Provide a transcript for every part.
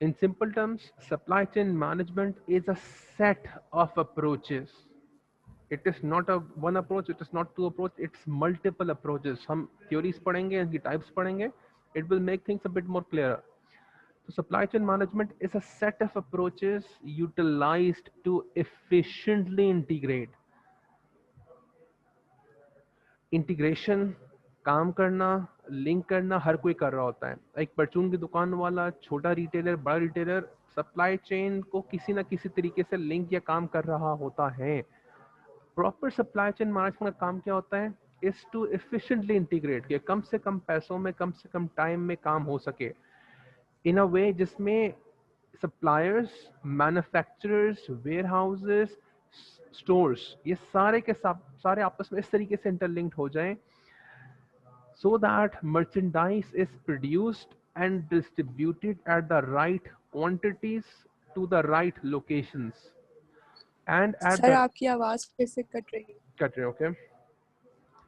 In simple terms, supply chain management is a set of approaches. It is not a one approach, it is not two approach, it's multiple approaches. हम theories पढ़ेंगे, इनकी types पढ़ेंगे, it will make things a bit more clearer. So supply chain management is a set of approaches utilized to efficiently integrate. Integration, काम करना, link करना हर कोई कर रहा होता है. एक परचून की दुकान वाला, छोटा रिटेलर, बड़ा रिटेलर, सप्लाई चेन को किसी ना किसी तरीके से लिंक या काम कर रहा होता है. प्रॉपर सप्लाई चेन मैनेजमेंट का काम क्या होता है? इज टू एफिशिएंटली इंटीग्रेट, कि कम से कम पैसों में, कम से कम टाइम में काम हो सके इन अ वे जिसमें suppliers, manufacturers, warehouses, stores, ये सारे के सारे आपस में इस तरीके से इंटरलिंक्ड हो जाएं so that merchandise is produced and distributed at the right quantities to the right locations and at sir the आपकी आवाज फिर से कट रही है. कट रहे. ओके,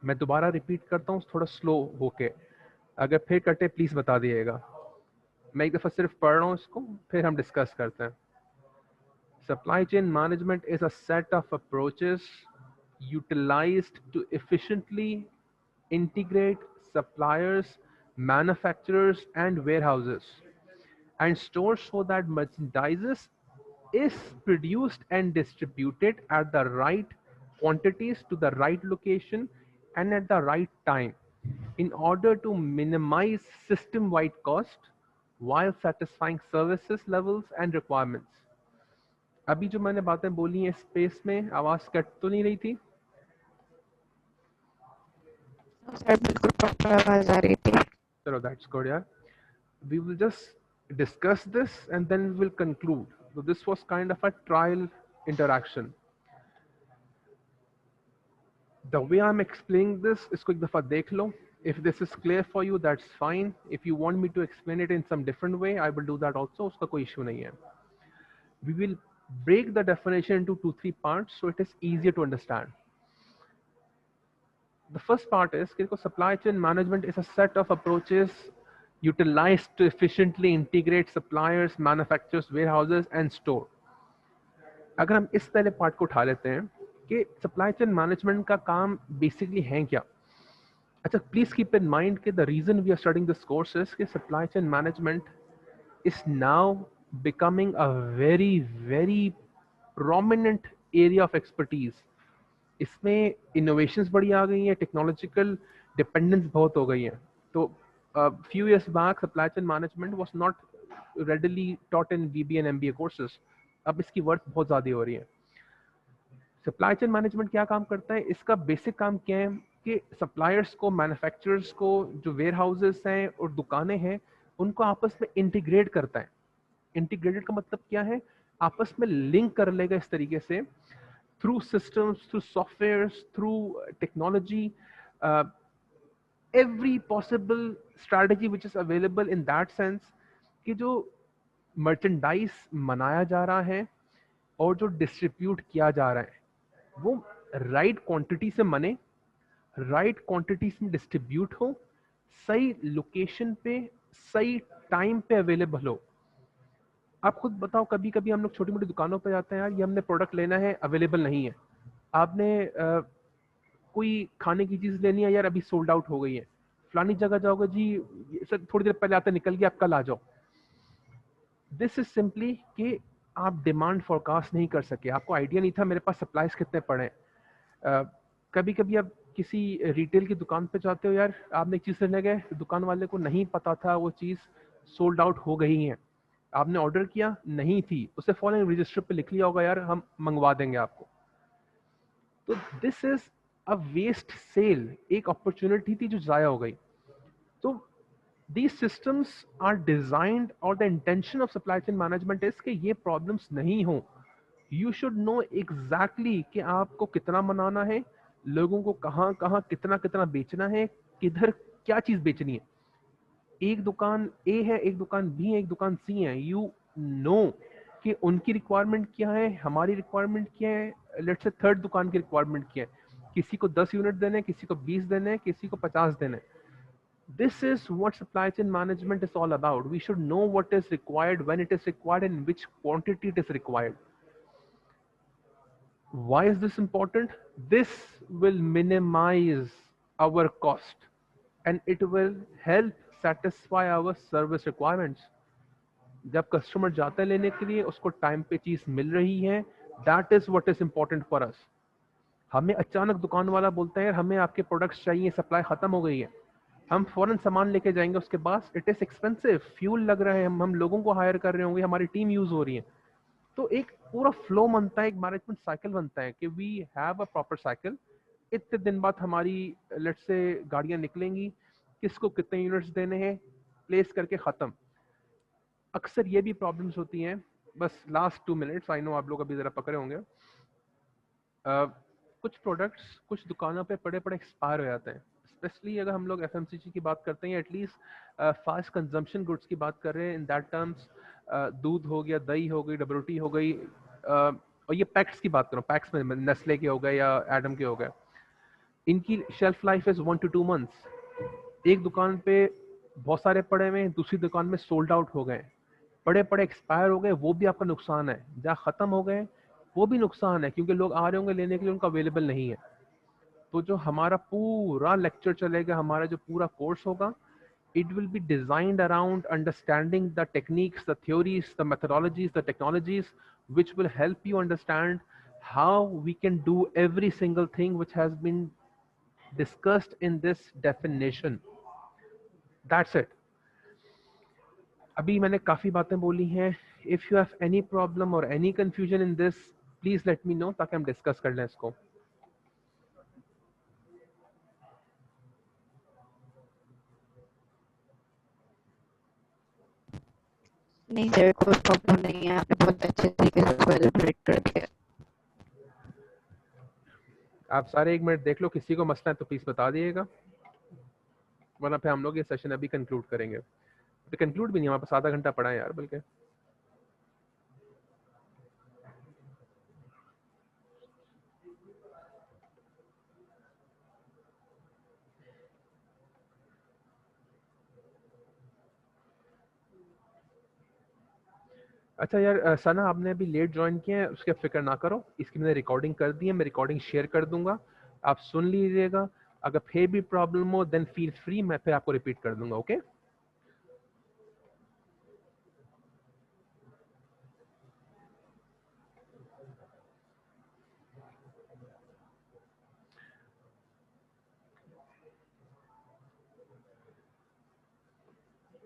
मैं दोबारा रिपीट करता हूँ थोड़ा स्लो होके, अगर फिर कटे प्लीज बता दिएगा. मैं एक दफा सिर्फ पढ़ रहा हूँ इसको, फिर हम डिस्कस करते हैं. Supply chain management is a set of approaches utilized to efficiently integrate suppliers, manufacturers, and warehouses and stores so that merchandise is produced and distributed at the right quantities to the right location and at the right time in order to minimize system-wide cost while satisfying services levels and requirements. अभी जो मैंने बातें बोली हैं space में, आवाज cut तो नहीं रही थी? सर बिल्कुल प्रॉपर आवाज आ रही थी. चलो दैट्स गुड यार. We will just discuss this and then we will conclude. So this was kind of a trial interaction. The way I'm explaining this, इसको एक दफा देख लो. If this is clear for you, that's fine. If you want me to explain it in some different way, I will do that also. उसका कोई issue नहीं है. We will break the definition into 2-3 parts so it is easier to understand. The first part is कि supply chain management is a set of approaches utilized to efficiently integrate suppliers, manufacturers, warehouses and store. अगर हम इस पहले part को उठा लेते हैं कि सप्लाई चेन मैनेजमेंट का काम बेसिकली है क्या. अच्छा, प्लीज कीप इन माइंड कि the reason we are studying this course is कि supply chain management is now becoming a very very prominent area of expertise. इसमें इनोवेशंस बड़ी आ गई हैं, टेक्नोलॉजिकल डिपेंडेंस बहुत हो गई हैं. तो few years back supply chain management was not readily taught in BBA and MBA courses. अब इसकी वर्थ बहुत ज़्यादा हो रही है. सप्लाई चेन मैनेजमेंट क्या काम करता है? इसका बेसिक काम क्या है कि सप्लायर्स को, मैन्युफैक्चरर्स को, जो वेयर हाउसेस हैं और दुकानें हैं, उनको आपस में इंटीग्रेट करता है. इंटीग्रेटेड का मतलब क्या है? आपस में लिंक कर लेगा इस तरीके से, through systems, through softwares, through technology, every possible strategy which is available in that sense कि जो merchandise मनाया जा रहा है और जो डिस्ट्रीब्यूट किया जा रहा है वो राइट क्वांटिटी से मने, राइट क्वांटिटीज में डिस्ट्रीब्यूट हो, सही लोकेशन पे, सही टाइम पे अवेलेबल हो. आप खुद बताओ, कभी कभी हम लोग छोटी मोटी दुकानों पे जाते हैं, यार ये हमने प्रोडक्ट लेना है, अवेलेबल नहीं है. आपने कोई खाने की चीज़ लेनी है, यार अभी सोल्ड आउट हो गई है. फलानी जगह जाओगे जी सर थोड़ी देर पहले आते निकल गया, आप कल आ जाओ. दिस इज सिंपली कि आप डिमांड फोरकास्ट नहीं कर सके. आपको आइडिया नहीं था मेरे पास सप्लाईज कितने पड़े हैं. कभी कभी आप किसी रिटेल की दुकान पे जाते हो, यार आपने एक चीज़ लेने गए, दुकान वाले को नहीं पता था वो चीज़ सोल्ड आउट हो गई है. आपने ऑर्डर किया, नहीं थी, उसे फॉलोइंग रजिस्टर पे लिख लिया होगा, यार हम मंगवा देंगे आपको. तो this is a waste sale, एक अपॉर्चुनिटी थी जो जाया हो गई. तो these systems are designed, or the intention of supply chain management is कि ये problems नहीं हो. You should know exactly कि आपको कितना बनाना है, लोगों को कहाँ कहाँ कितना कितना बेचना है, किधर क्या चीज़ बेचनी है. एक दुकान ए है, एक दुकान बी है, एक दुकान सी है. यू नो कि उनकी रिक्वायरमेंट क्या है, हमारी रिक्वायरमेंट क्या है, लेट्स से थर्ड दुकान की रिक्वायरमेंट क्या है. किसी को 10 यूनिट देने, किसी को 20 देने, किसी को 50 देने. This is what supply chain management is all about. We should know what is required, when it is required, and which quantity it is required. Why is this important? This will minimize our cost and it will help satisfy our service requirements. जब customer जाता है लेने के लिए उसको time पे चीज मिल रही है, that is what is important for us. हमें अचानक दुकान वाला बोलता है यार हमें आपके प्रोडक्ट्स चाहिए, सप्लाई खत्म हो गई है, हम फौरन सामान लेके जाएंगे उसके पास. इट इज एक्सपेंसिव, फ्यूल लग रहा है, हम लोगों को हायर कर रहे होंगे, हमारी टीम यूज हो रही है. तो एक पूरा फ्लो बनता है, एक मैनेजमेंट साइकिल बनता है कि we have a proper cycle. इतने दिन बाद हमारी लेट्स से गाड़ियां निकलेंगी, किसको कितने यूनिट्स देने हैं, प्लेस करके ख़त्म. अक्सर ये भी प्रॉब्लम्स होती हैं. बस लास्ट 2 मिनट्स, आई नो आप लोग अभी ज़रा पकड़े होंगे. कुछ प्रोडक्ट्स कुछ दुकानों पे पड़े पड़े एक्सपायर हो जाते हैं. स्पेशली अगर हम लोग एफएमसीजी की बात करते हैं, एटलीस्ट फास्ट कंजम्पशन गुड्स की बात कर रहे हैं, इन दैट टर्म्स दूध हो गया, दही हो गई, डबरोटी हो गई, और ये पैक्स की बात करूँ, पैक्स में नेस्ले के हो गए या एडम के हो गए, इनकी shelf life is 1 to 2 months. एक दुकान पे बहुत सारे पड़े हुए हैं, दूसरी दुकान में सोल्ड आउट हो गए, पड़े पड़े एक्सपायर हो गए, वो भी आपका नुकसान है. जहाँ ख़त्म हो गए वो भी नुकसान है, क्योंकि लोग आ रहे होंगे लेने के लिए, उनका अवेलेबल नहीं है. तो जो हमारा पूरा लेक्चर चलेगा, हमारा जो पूरा कोर्स होगा, it will be designed around understanding the techniques, the theories, the methodologies, the technologies, which will help you understand how we can do every single thing which has been discussed in this definition. That's it. अभी मैंने काफ़ी बातें बोली हैं. If you have any problem or any confusion in this, please let me know ताकि हम discuss कर लें इसको. नहीं सर, कोई प्रॉब्लम नहीं है, आपने बहुत अच्छे तरीके से उसको एलिब्रेट कर दिया. आप सारे 1 मिनट देख लो, किसी को मसला है तो प्लीज़ बता दिएगा, वरना फिर हम लोग ये सेशन अभी कंक्लूड करेंगे. तो कंक्लूड भी नहीं, हमारे पास आधा घंटा पड़ा है यार बल्कि. अच्छा यार सना, आपने अभी लेट ज्वाइन किया है, उसके फिक्र ना करो, इसकी मैंने रिकॉर्डिंग कर दी है, मैं रिकॉर्डिंग शेयर कर दूंगा, आप सुन लीजिएगा. अगर फिर भी प्रॉब्लम हो देन फील फ्री, मैं फिर आपको रिपीट कर दूंगा. ओके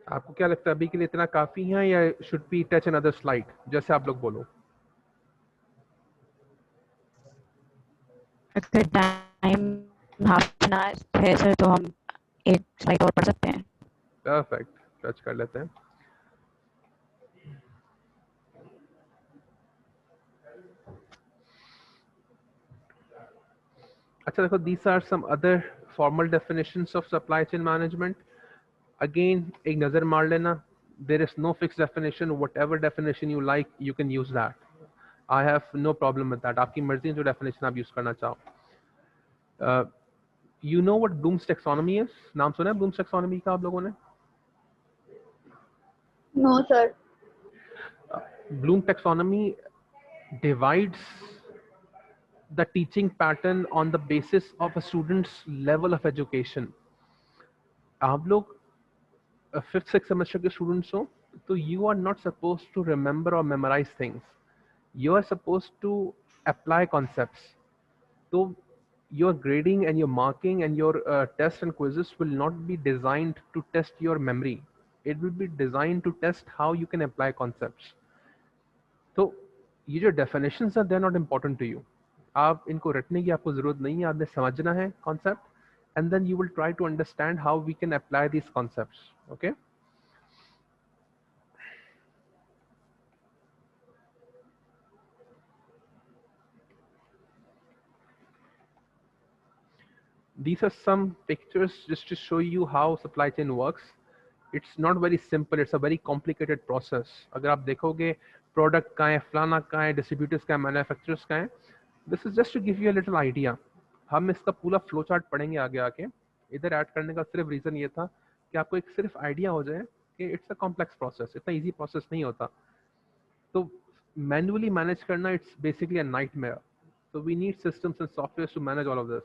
आपको क्या लगता है अभी के लिए इतना काफी है, या should be touch another slide, जैसे आप लोग बोलो. अगर टाइम हाफ एन आवर है सर तो हम एक स्लाइड और पढ़ सकते हैं. परफेक्ट, टच कर लेते हैं. अच्छा देखो, these are some other formal definitions of supply chain management. Again एक नज़र मार लेना. There is no fixed definition. Whatever definition you like, you can use that. I have no problem with that. आपकी मर्जी है जो definition आप use करना चाहो. You know what Bloom's taxonomy is? नाम सुना है Bloom's taxonomy का आप लोगों ने? No, sir. Bloom taxonomy divides the teaching pattern on the basis of a student's level of education. आप लोग 5th 6th semester के students हो, तो you are not supposed to remember or memorize things. You are supposed to apply concepts. So your grading and your marking and your tests and quizzes will not be designed to test your memory. It will be designed to test how you can apply concepts. तो ये जो definitions are, they are not important to you. आप इनको रटने की आपको ज़रूरत नहीं है, आपने समझना है concept, and then you will try to understand how we can apply these concepts. Okay? These are some pictures just to show you how supply chain works. It's not very simple, it's a very complicated process. अगर आप देखोगे product कहाँ है, फलाना कहाँ है, distributors कहाँ है, manufacturers कहाँ है. This is just to give you a little idea. हम इसका पूरा फ्लो चार्ट पढ़ेंगे आगे आके. इधर ऐड करने का सिर्फ रीज़न ये था कि आपको एक सिर्फ आइडिया हो जाए कि इट्स अ कॉम्प्लेक्स प्रोसेस, इतना इजी प्रोसेस नहीं होता। तो मैन्युअली मैनेज करना it's basically a nightmare. So we need systems and softwares to manage all of this.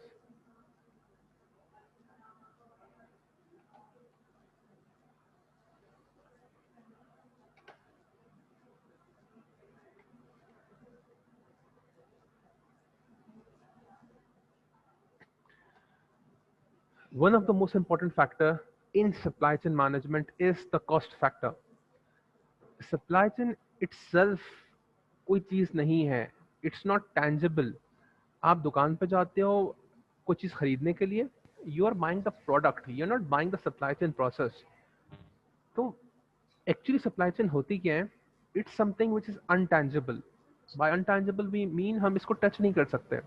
One of the most important factor in supply chain management is the cost factor. Supply chain itself कोई चीज नहीं है, it's not tangible. आप दुकान पे जाते हो कोई चीज खरीदने के लिए, you are buying the product, you're not buying the supply chain process. तो एक्चुअली सप्लाई चेन होती क्या है? It's something which is intangible. By intangible we mean हम इसको टच नहीं कर सकते।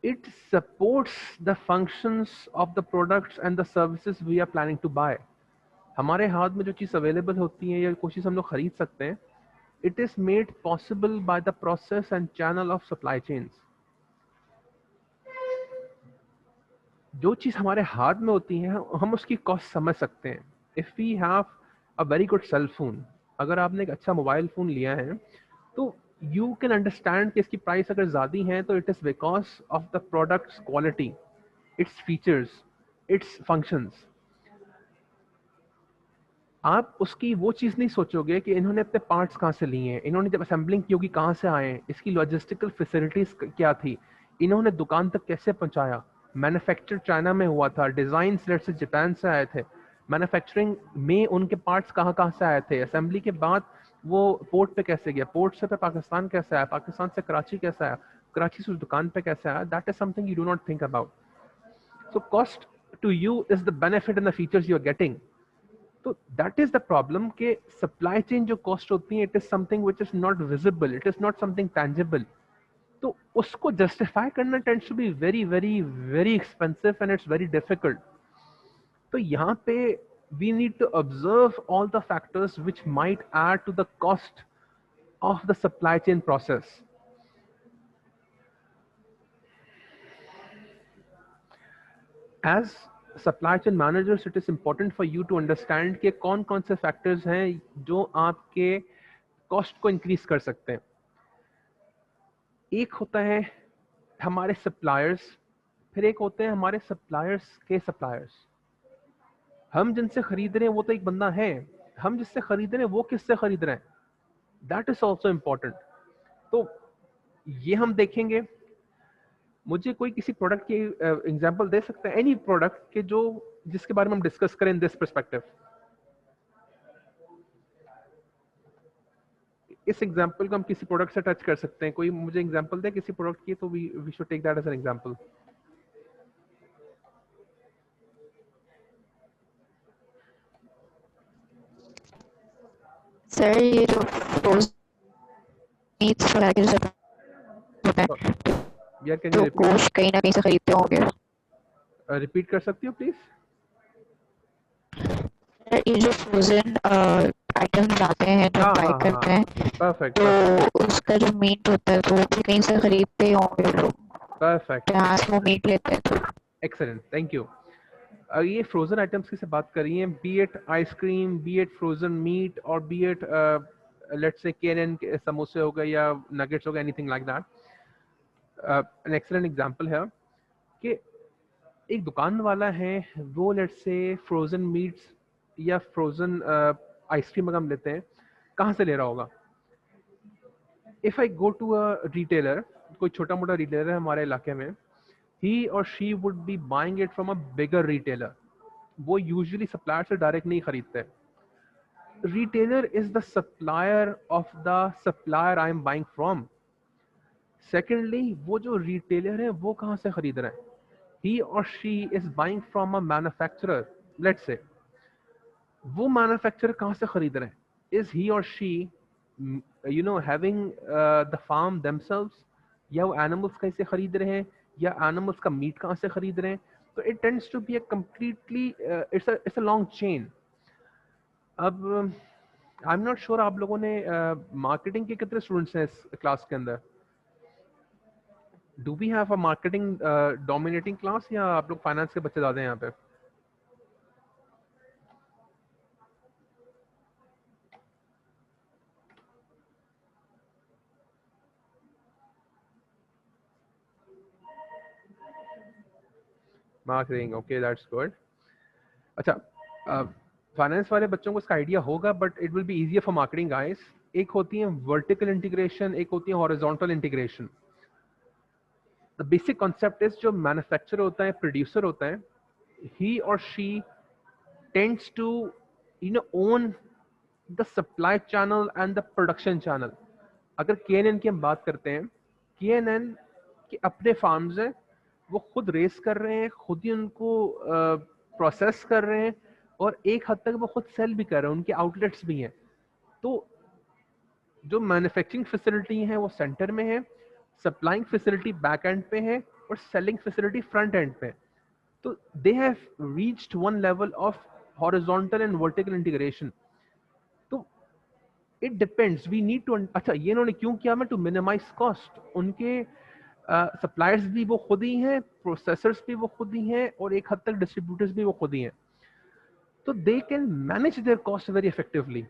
It supports the functions of the products and the services we are planning to buy. हमारे हाथ में जो चीज़ अवेलेबल होती है या कोई चीज़ हम लोग खरीद सकते हैं, it is made possible by the process and channel of supply chains. जो चीज़ हमारे हाथ में होती है हम उसकी कॉस्ट समझ सकते हैं। If we have a very good cell phone, अगर आपने एक अच्छा मोबाइल फ़ोन लिया है तो यू कैन अंडरस्टैंड कि इसकी प्राइस अगर ज़्यादा है तो it is because of the products quality, its features, it's functions. आप उसकी वो चीज़ नहीं सोचोगे कि इन्होंने अपने पार्ट्स कहाँ से लिए हैं, इन्होंने जब असेंबलिंग की होगी कहाँ से आए हैं, इसकी लॉजिस्टिकल फैसिलिटीज़ क्या थी, इन्होंने दुकान तक कैसे पहुँचाया, मैन्युफैक्चर चाइना में हुआ था, डिज़ाइन सेट से जापान से आए थे, मैन्युफैक्चरिंग में उनके पार्ट्स कहाँ कहाँ से आए थे, असेंबली के बाद वो पोर्ट पे कैसे गया, पोर्ट से पे पाकिस्तान कैसे आया, पाकिस्तान से कराची कैसे आया, कराची से उस दुकान पे कैसे आया, that is something you do not think about. So cost to you is the benefit and the features you are getting. तो दैट इज द प्रॉब्लम के सप्लाई चेन जो कॉस्ट होती है, it is something which is not visible, it is not something tangible. तो उसको justify करना tends to be very very very expensive and it's very difficult. तो यहाँ पे we need to observe all the factors which might add to the cost of the supply chain process. As supply chain managers, it is important for you to understand कि कौन कौन से factors हैं जो आपके cost को increase कर सकते हैं। एक होता है हमारे suppliers, फिर एक होते हैं हमारे suppliers के suppliers। हम जिनसे खरीद रहे हैं वो तो एक बंदा है, हम जिससे खरीद रहे हैं वो किससे खरीद रहे हैं, that is also important। तो ये हम देखेंगे। मुझे कोई किसी प्रोडक्ट की एग्जांपल दे सकते हैं, एनी प्रोडक्ट के जो जिसके बारे में हम डिस्कस करें इन दिस पर्सपेक्टिव। इस एग्जांपल को हम किसी प्रोडक्ट से टच कर सकते हैं। कोई मुझे एग्जांपल दे किसी प्रोडक्ट की, तो we should take that as an example. Sir ये जो फ्रोज़न मीट्स वगैरह के जो होता है यार कैन जो यू गोश्त कहीं ना कहीं से खरीदते होंगे, रिपीट कर सकती हो प्लीज? सर ये जो फ्रोज़न आइटम्स आते हैं जो हाँ बाय हाँ करते हाँ, हैं परफेक्ट तो उसका जो मीट होता है तो वो भी कहीं से खरीदते ही होंगे लोग, परफेक्ट, जहाँ से वो मीट लेते हैं। तो एक्सेलेंट, थैंक यू। ये फ्रोजन आइटम्स की से बात कर रही हैं, be it ice cream, be it frozen meat, और be it let's say Cain समोसे हो गए या नगेट्स हो गए, anything like that. An excellent example है कि एक दुकान वाला है, वो लेट्स से फ्रोजन मीट्स या फ्रोजन आइसक्रीम अगर हम लेते हैं, कहाँ से ले रहा होगा? If I go to a retailer, कोई छोटा मोटा रिटेलर है हमारे इलाके में, he or she would be buying it from a bigger retailer. वो यूजुअली सप्लायर से डायरेक्ट नहीं खरीदते। Retailer is the supplier of the supplier I am buying from. Secondly, वो जो रिटेलर है वो कहाँ से खरीद रहे हैं? ही और she is buying from a manufacturer. Let's say वो मैन्युफैक्चरर कहाँ से खरीद रहे हैं? इज ही और she you know having the farm themselves, या वो एनिमल्स कहीं से खरीद रहे हैं, या एनिमल्स का मीट कहाँ से खरीद रहे हैं? तो it tends to be a completely it's a long chain. अब आई एम नॉट श्योर आप लोगों ने मार्केटिंग के कितने स्टूडेंट्स हैं इस क्लास के अंदर? Do we have a marketing dominating class, या आप लोग फाइनेंस के बच्चे ज़्यादा हैं यहाँ पे? Marketing, okay that's good. अच्छा, फाइनेंस वाले बच्चों को इसका आइडिया होगा, but it will be easier for marketing guys. एक होती है वर्टिकल इंटीग्रेशन, एक होती है horizontal integration. The basic concept is, जो मैन्युफैक्चरर होता है, प्रोड्यूसर होता है, he or she tends to own the supply channel and the production channel. अगर KNN की हम बात करते हैं, KNN के अपने फार्म्स हैं, वो खुद रेस कर रहे हैं, खुद ही उनको प्रोसेस कर रहे हैं, और एक हद तक वो खुद सेल भी कर रहे हैं, उनके आउटलेट्स भी हैं। तो जो मैन्युफैक्चरिंग फैसिलिटी है वो सेंटर में है, सप्लाइंग फैसिलिटी बैक एंड पे है, और सेलिंग फैसिलिटी फ्रंट एंड पे है। तो they have reached one level of horizontal and vertical integration. तो it depends, we need to अच्छा, ये इन्होंने क्यों किया? मैं टू मिनिमाइज कॉस्ट। उनके सप्लायर्स भी वो खुद ही हैं, प्रोसेसर्स भी वो खुद ही हैं, और एक हद तक डिस्ट्रीब्यूटर्स भी वो खुद ही हैं। तो they can manage there cost very effectively.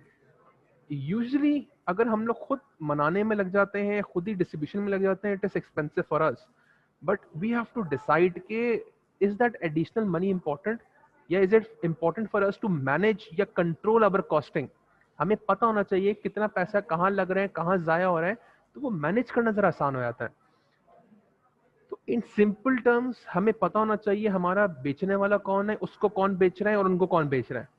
Usually अगर हम लोग खुद मनाने में लग जाते हैं, खुद ही डिस्ट्रीब्यूशन में लग जाते हैं, it is expensive for us. But we have to decide के is that additional money important, या is it important for us to manage या control our costing? हमें पता होना चाहिए कितना पैसा कहाँ लग रहा है, कहाँ जाया हो रहा है, तो वो मैनेज करना जरा आसान हो जाता है। तो इन सिंपल टर्म्स हमें पता होना चाहिए हमारा बेचने वाला कौन है, उसको कौन बेच रहा है, और उनको कौन बेच रहा है।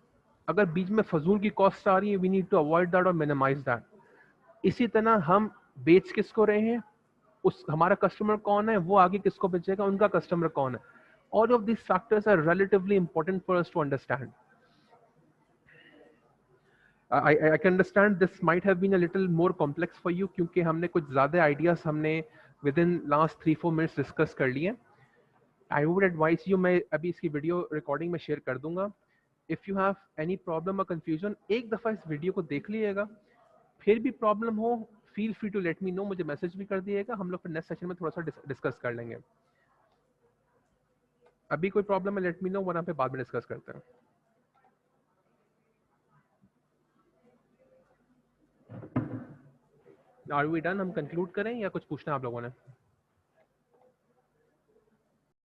अगर बीच में फजूल की कॉस्ट आ रही है, we need to avoid that और मिनिमाइज दैट। इसी तरह हम बेच किसको रहे हैं, उस हमारा कस्टमर कौन है, वो आगे किसको बेचेगा, उनका कस्टमर कौन है। All of these factors are relatively important for us to understand. I can understand this might have been a little more complex for you, क्योंकि हमने कुछ ज़्यादा ideas हमने within last 3-4 minutes discuss कर लिए। I would advise you, मैं अभी इसकी वीडियो रिकॉर्डिंग में शेयर कर दूंगा। If you have any problem or confusion, एक दफ़ा इस वीडियो को देख लीजिएगा, फिर भी प्रॉब्लम हो, feel free to let me know, मुझे मैसेज भी कर दिएगा, हम लोग फिर नेक्स्ट सेशन में थोड़ा सा डिस्कस कर लेंगे। अभी कोई प्रॉब्लम है, लेट मी नो, वरना पे बाद में डिस्कस करते हैं। Are we done? हम कंक्लूड करें या कुछ पूछना है आप लोगों ने?